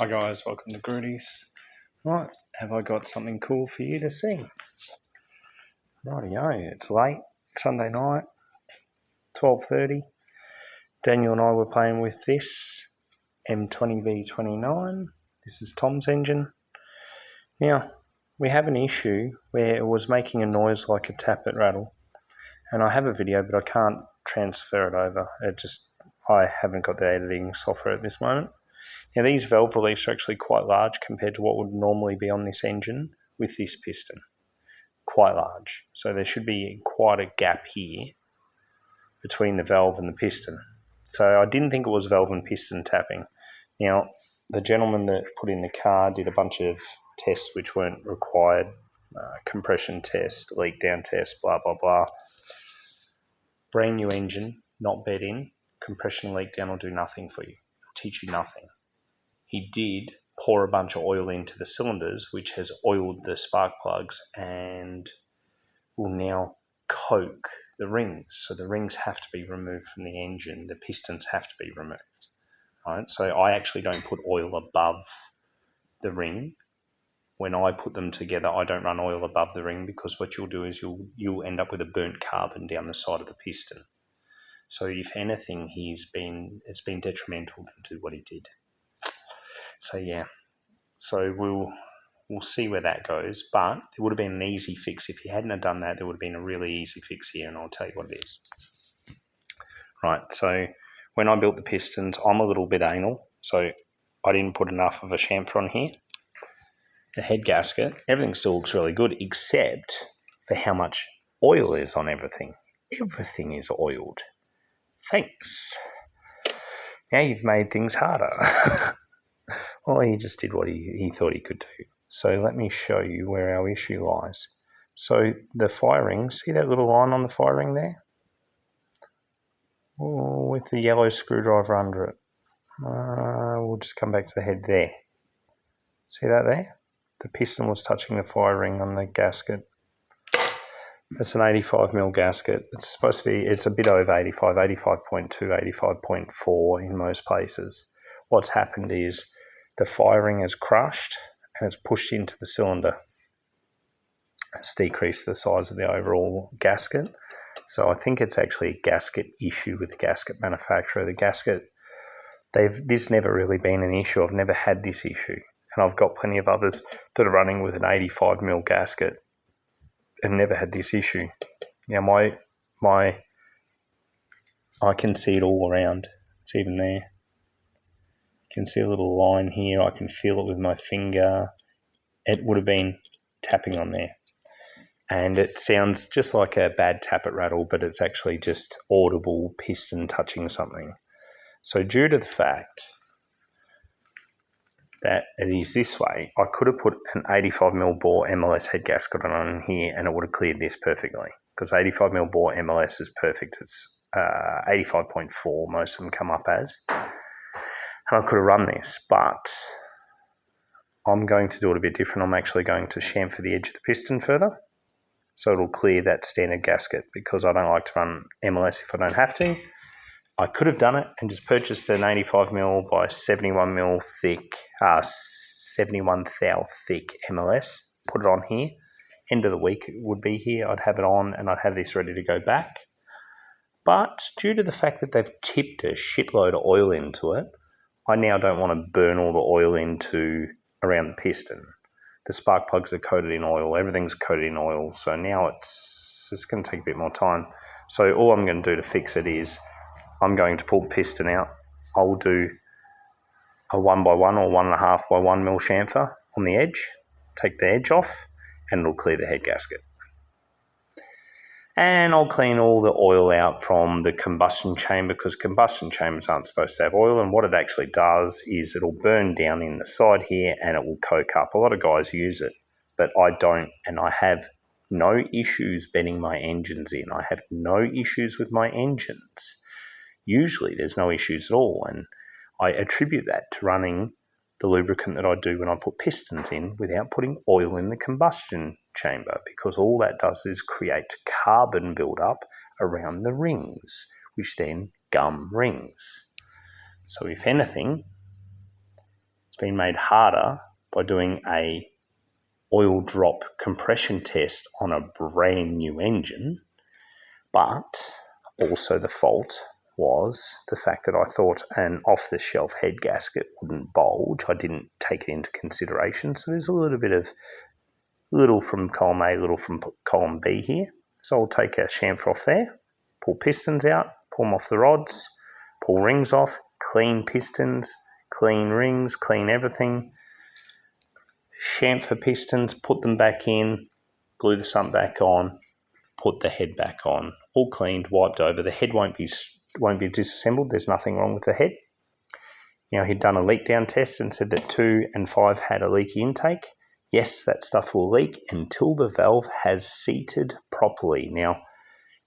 Hi guys, welcome to Grudy's. Right, have I got something cool for you to see? Rightio, it's late, Sunday night, 12:30. Daniel and I were playing with this m20b29. This is Tom's engine. Now, we have an issue where it was making a noise like a tappet rattle. And I have a video, but I can't transfer it over. I haven't got the editing software at this moment. Now these valve reliefs are actually quite large compared to what would normally be on this engine with this piston. Quite large. So there should be quite a gap here between the valve and the piston. So I didn't think it was valve and piston tapping. Now, the gentleman that put in the car did a bunch of tests which weren't required. Compression test, leak down test, blah, blah, blah. Brand new engine, not bed in. Compression leak down will do nothing for you. It'll teach you nothing. He did pour a bunch of oil into the cylinders, which has oiled the spark plugs and will now coke the rings. So the rings have to be removed from the engine. The pistons have to be removed. Right? So I actually don't put oil above the ring. When I put them together, I don't run oil above the ring because what you'll do is you'll end up with a burnt carbon down the side of the piston. So if anything, it's been detrimental to what he did. So yeah, so we'll see where that goes. But it would have been an easy fix. If he hadn't have done that, there would have been a really easy fix here, and I'll tell you what it is. Right, so when I built the pistons, I'm a little bit anal, so I didn't put enough of a chamfer on here. The head gasket, everything still looks really good, except for how much oil is on everything. Everything is oiled. Thanks. Now you've made things harder. Well, he just did what he thought he could do. So let me show you where our issue lies. So the firing, see that little line on the firing there? Oh, with the yellow screwdriver under it. We'll just come back to the head there. See that there? The piston was touching the firing on the gasket. That's an 85mm gasket. It's supposed to be, it's a bit over 85, 85.2, 85.4 in most places. What's happened is the firing is crushed and it's pushed into the cylinder. It's decreased the size of the overall gasket. So I think it's actually a gasket issue with the gasket manufacturer. The gasket, this never really been an issue. I've never had this issue. And I've got plenty of others that are running with an 85mm gasket and never had this issue. Now I can see it all around. It's even there. You can see a little line here. I can feel it with my finger. It would have been tapping on there. And it sounds just like a bad tappet rattle, but it's actually just audible piston touching something. So due to the fact that it is this way, I could have put an 85mm bore MLS head gasket on here and it would have cleared this perfectly, because 85mm bore MLS is perfect. It's 85.4, most of them come up as. And I could have run this, but I'm going to do it a bit different. I'm actually going to chamfer the edge of the piston further, so it'll clear that standard gasket, because I don't like to run MLS if I don't have to. I could have done it and just purchased an 85mm by 71mm thick, 71 thou thick MLS, put it on here. End of the week it would be here. I'd have it on and I'd have this ready to go back. But due to the fact that they've tipped a shitload of oil into it, I now don't want to burn all the oil into around the piston. The spark plugs are coated in oil. Everything's coated in oil. So now it's going to take a bit more time. So all I'm going to do to fix it is I'm going to pull the piston out. I'll do a 1x1 or 1.5x1mm chamfer on the edge, take the edge off, and it'll clear the head gasket. And I'll clean all the oil out from the combustion chamber, because combustion chambers aren't supposed to have oil, and what it actually does is it'll burn down in the side here and it will coke up. A lot of guys use it, but I don't, and I have no issues bedding my engines in. I have no issues with my engines. Usually there's no issues at all, and I attribute that to running the lubricant that I do when I put pistons in without putting oil in the combustion chamber, because all that does is create carbon buildup around the rings, which then gum rings. So if anything, it's been made harder by doing a oil drop compression test on a brand new engine, but also the fault was the fact that I thought an off-the-shelf head gasket wouldn't bulge. I didn't take it into consideration, so there's a little from column A, little from column B here. So I'll take a chamfer off there, pull pistons out, pull them off the rods, pull rings off, clean pistons, clean rings, clean everything, chamfer pistons, put them back in, glue the sump back on, put the head back on, all cleaned, wiped over. The head won't be disassembled. There's nothing wrong with the head. Now, he'd done a leak down test and said that 2 and 5 had a leaky intake. Yes, that stuff will leak until the valve has seated properly. Now,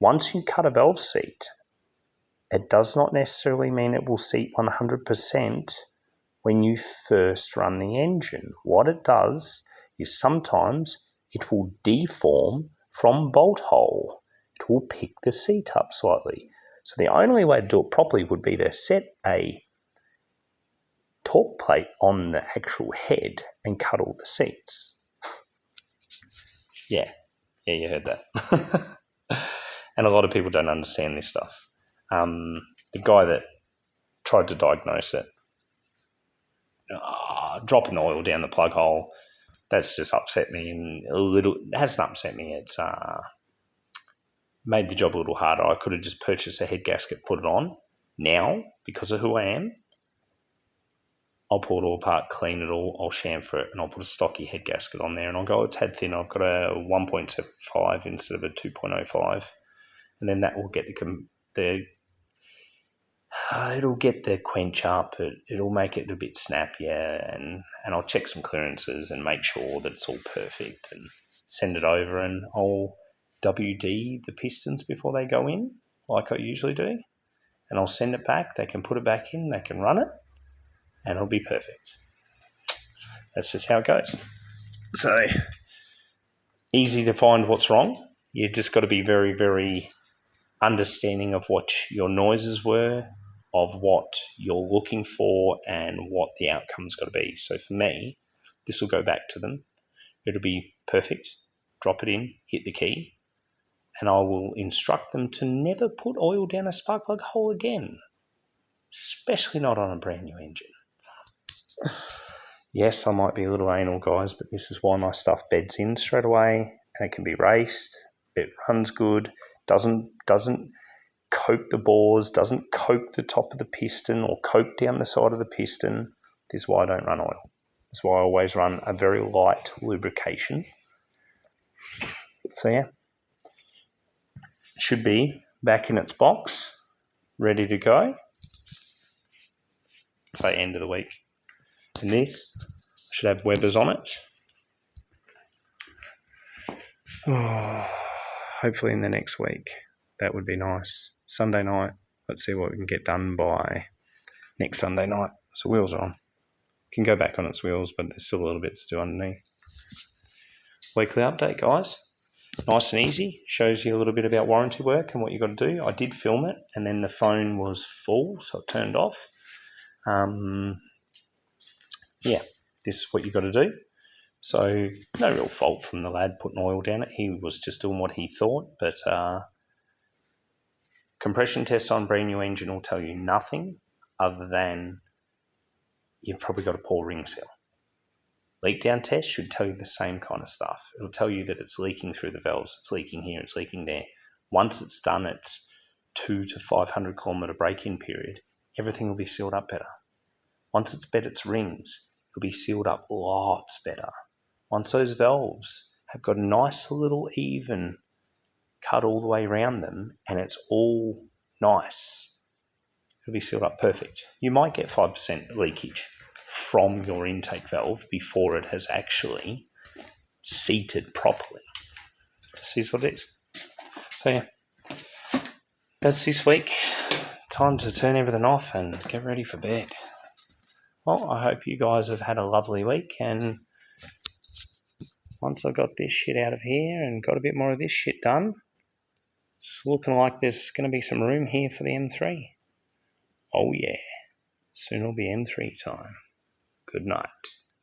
once you cut a valve seat, it does not necessarily mean it will seat 100% when you first run the engine. What it does is sometimes it will deform from bolt hole. It will pick the seat up slightly. So the only way to do it properly would be to set a torque plate on the actual head and cut all the seats. Yeah, you heard that. And a lot of people don't understand this stuff. The guy that tried to diagnose it, dropping the oil down the plug hole, that's just upset me, and it hasn't upset me, it's made the job a little harder. I could have just purchased a head gasket, put it on. Now, because of who I am, I'll pull it all apart, clean it all, I'll chamfer it, and I'll put a stocky head gasket on there, and I'll go a tad thinner. I've got a 1.75 instead of a 2.05, and then that will get it'll get the quench up, it'll make it a bit snappier, and I'll check some clearances and make sure that it's all perfect and send it over, and I'll WD the pistons before they go in, like I usually do, and I'll send it back. They can put it back in, they can run it, and it'll be perfect. That's just how it goes. So, easy to find what's wrong. You just got to be very, very understanding of what your noises were, of what you're looking for, and what the outcome's got to be. So for me, this will go back to them. It'll be perfect. Drop it in, hit the key, and I will instruct them to never put oil down a spark plug hole again, especially not on a brand new engine. Yes, I might be a little anal, guys, but this is why my stuff beds in straight away, and it can be raced. It runs good, doesn't coat the bores, doesn't coat the top of the piston or coat down the side of the piston. This is why I don't run oil. This is why I always run a very light lubrication. So yeah, it should be back in its box, ready to go. Say end of the week. And this should have Webers on it. Oh, hopefully in the next week. That would be nice. Sunday night, let's see what we can get done by next Sunday night. So wheels are on. Can go back on its wheels, but there's still a little bit to do underneath. Weekly update, guys. Nice and easy. Shows you a little bit about warranty work and what you've got to do. I did film it, and then the phone was full, so it turned off. Yeah, this is what you've got to do. So no real fault from the lad putting oil down it. He was just doing what he thought, but compression test on brand new engine will tell you nothing other than you've probably got a poor ring seal. Leak down test should tell you the same kind of stuff. It'll tell you that it's leaking through the valves. It's leaking here, it's leaking there. Once it's done its 200 to 500 kilometre break-in period, everything will be sealed up better. Once it's bed its rings, it'll be sealed up lots better. Once those valves have got a nice little even cut all the way around them and it's all nice, it'll be sealed up perfect. You might get 5% leakage from your intake valve before it has actually seated properly. This is what it is. So yeah, that's this week. Time to turn everything off and get ready for bed. Well, I hope you guys have had a lovely week, and once I got this shit out of here and got a bit more of this shit done, it's looking like there's going to be some room here for the M3. Oh yeah, soon it'll be M3 time. Good night.